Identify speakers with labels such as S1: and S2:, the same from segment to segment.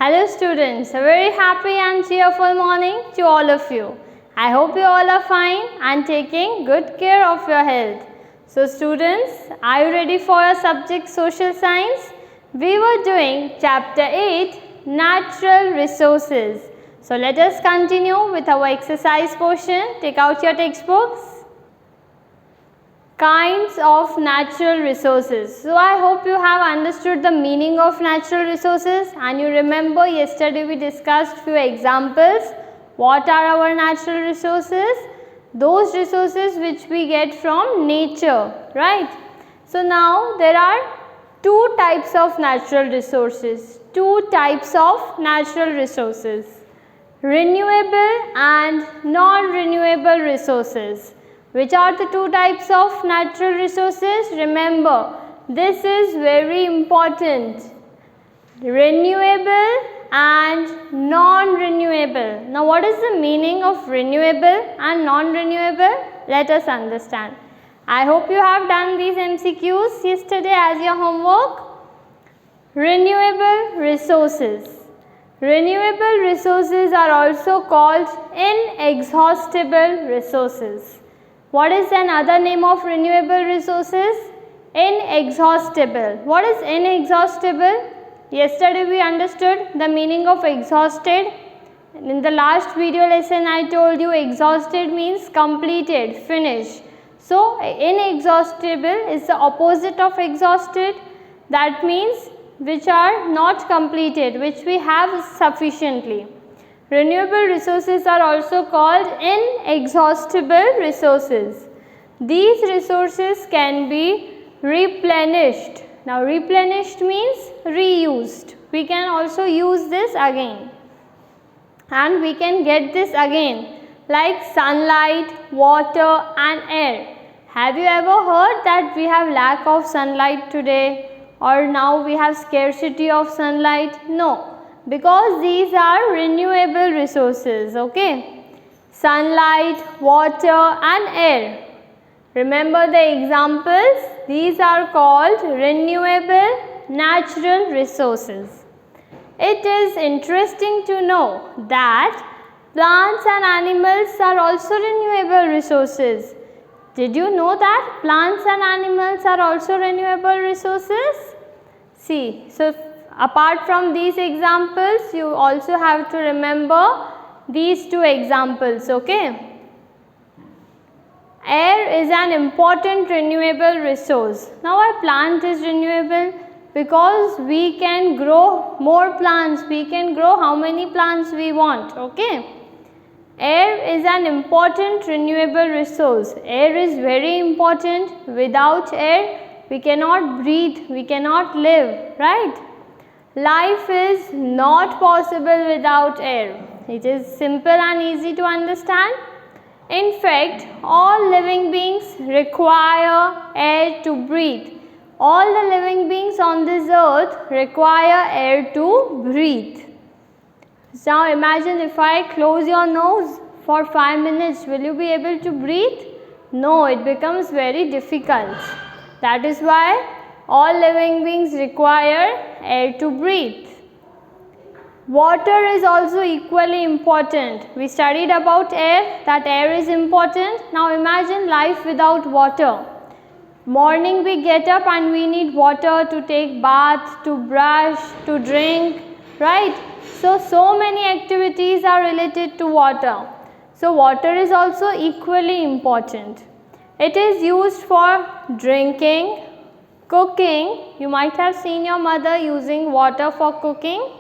S1: Hello students, a very happy and cheerful morning to all of you. I hope you all are fine and taking good care of your health. So students, are you ready for your subject social science? We were doing chapter 8 natural resources. So let us continue with our exercise portion. Take out your textbooks. Kinds of natural resources. So I hope you have understood the meaning of natural resources, and you remember yesterday we discussed few examples. What are our natural resources? Those resources which we get from nature, right? So now there are two types of natural resources. Two types of natural resources. Renewable and non-renewable resources. Which are the two types of natural resources? Remember, this is very important. Renewable and non-renewable. Now, what is the meaning of renewable and non-renewable? Let us understand. I hope you have done these MCQs yesterday as your homework. Renewable resources. Renewable resources are also called inexhaustible resources. What is another name of renewable resources? Inexhaustible. What is inexhaustible? Yesterday we understood the meaning of exhausted. In the last video lesson I told you exhausted means completed, finished. So inexhaustible is the opposite of exhausted. That means which are not completed, which we have sufficiently. Renewable resources are also called inexhaustible resources. These resources can be replenished. Now replenished means reused. We can also use this again, and we can get this again, like sunlight, water and air. Have you ever heard that we have lack of sunlight today, or now we have scarcity of sunlight? No. Because these are renewable resources, okay? Sunlight, water and air. Remember the examples? These are called renewable natural resources. It is interesting to know that plants and animals are also renewable resources. Did you know that plants and animals are also renewable resources? See, so apart from these examples, you also have to remember these two examples, okay? Air is an important renewable resource. Now, a plant is renewable because we can grow more plants. We can grow how many plants we want, okay? Air is an important renewable resource. Air is very important. Without air, we cannot breathe, we cannot live, right? Life is not possible without air. It is simple and easy to understand. In fact, all living beings require air to breathe. All the living beings on this earth require air to breathe. Now imagine if I close your nose for 5 minutes, will you be able to breathe? No, it becomes very difficult. That is why all living beings require air to breathe. Water is also equally important. We studied about air, that air is important. Now imagine life without water. Morning we get up and we need water to take bath, to brush, to drink, right? So many activities are related to water. So water is also equally important. It is used for drinking, cooking. You might have seen your mother using water for cooking,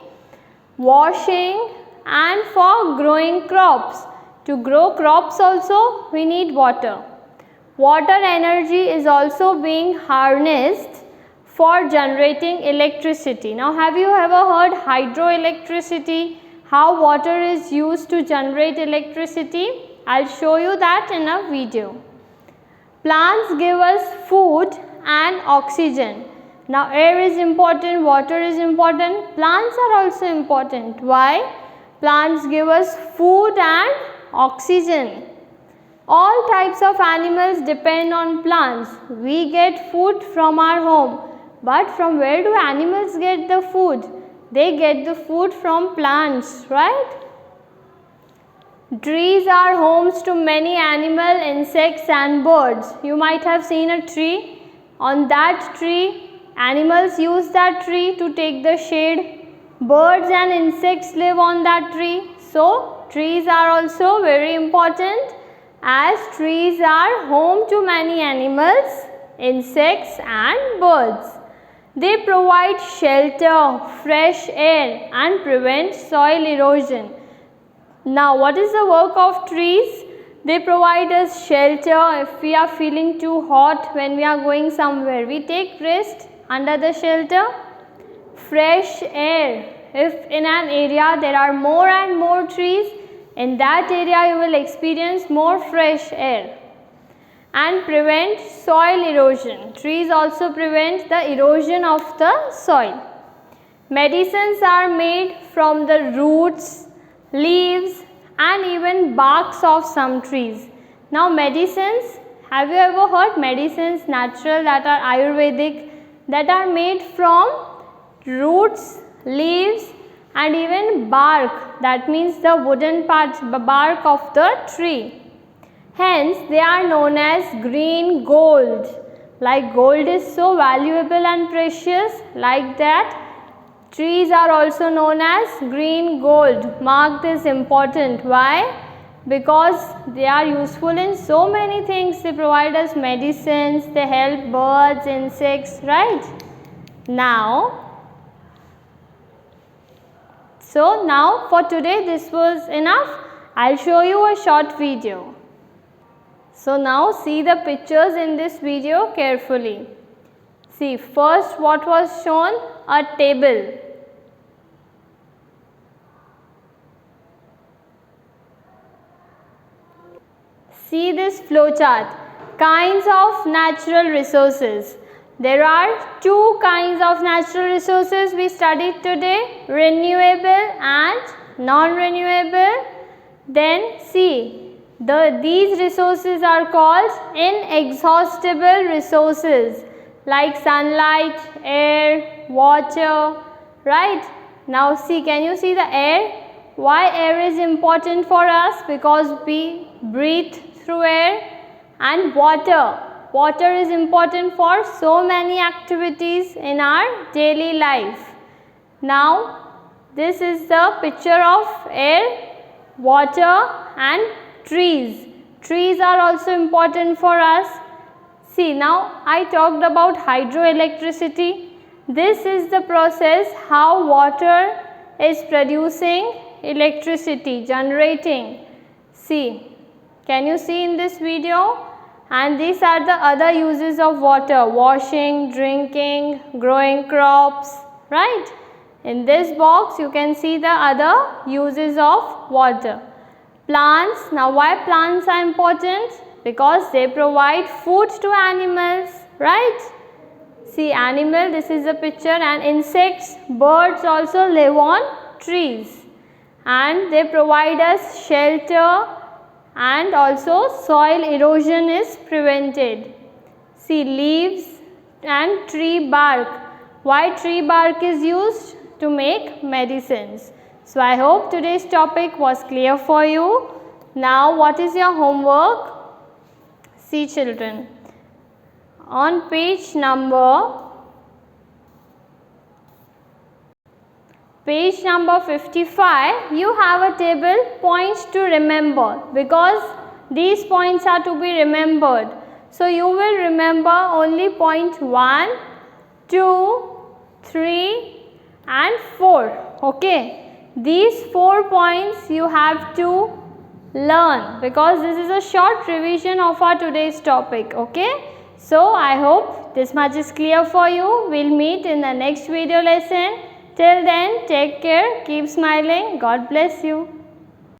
S1: washing and for growing crops. To grow crops also we need water. Water energy is also being harnessed for generating electricity. Now have you ever heard hydroelectricity? How water is used to generate electricity? I'll show you that in a video. Plants give us food and oxygen. Now air is important, water is important, plants are also important. Why? Plants give us food and oxygen. All types of animals depend on plants. We get food from our home, but from where do animals get the food? They get the food from plants, right? Trees are homes to many animals, insects and birds. You might have seen a tree. On that tree, animals use that tree to take the shade. Birds and insects live on that tree. So, trees are also very important, as trees are home to many animals, insects and birds. They provide shelter, fresh air and prevent soil erosion. Now, what is the work of trees? They provide us shelter. If we are feeling too hot when we are going somewhere, we take rest under the shelter. Fresh air. If in an area there are more and more trees, in that area you will experience more fresh air. And prevent soil erosion. Trees also prevent the erosion of the soil. Medicines are made from the roots, leaves and even barks of some trees. Now medicines, have you ever heard medicines natural that are Ayurvedic, that are made from roots, leaves and even bark, that means the wooden part, bark of the tree. Hence they are known as green gold. Like gold is so valuable and precious, like that trees are also known as green gold. Mark this important. Why? Because they are useful in so many things. They provide us medicines, they help birds, insects, right? Now for today this was enough. I'll show you a short video. So now see the pictures in this video carefully. See, first what was shown? A table. See this flow chart. Kinds of natural resources. There are two kinds of natural resources we studied today, renewable and non-renewable. Then see, these resources are called inexhaustible resources like sunlight, air, water, right? Now see, can you see the air? Why air is important for us? Because we breathe through air. And water. Water is important for so many activities in our daily life. Now this is the picture of air, water and trees. Trees are also important for us. See, now I talked about hydroelectricity. This is the process how water is producing electricity, generating. See, can you see in this video? And these are the other uses of water: washing, drinking, growing crops, right? In this box you can see the other uses of water. Plants. Now why plants are important? Because they provide food to animals, right? See, animal, this is a picture, and insects, birds also live on trees and they provide us shelter, and also soil erosion is prevented. See, leaves and tree bark. Why tree bark is used? To make medicines. So I hope today's topic was clear for you. Now what is your homework? See children, on page number 55, you have a table, points to remember, because these points are to be remembered. So you will remember only point 1, 2, 3 and 4. Okay, these 4 points you have to learn, because this is a short revision of our today's topic. Okay, so I hope this much is clear for you. We'll meet in the next video lesson. Till then, take care, keep smiling. God bless you.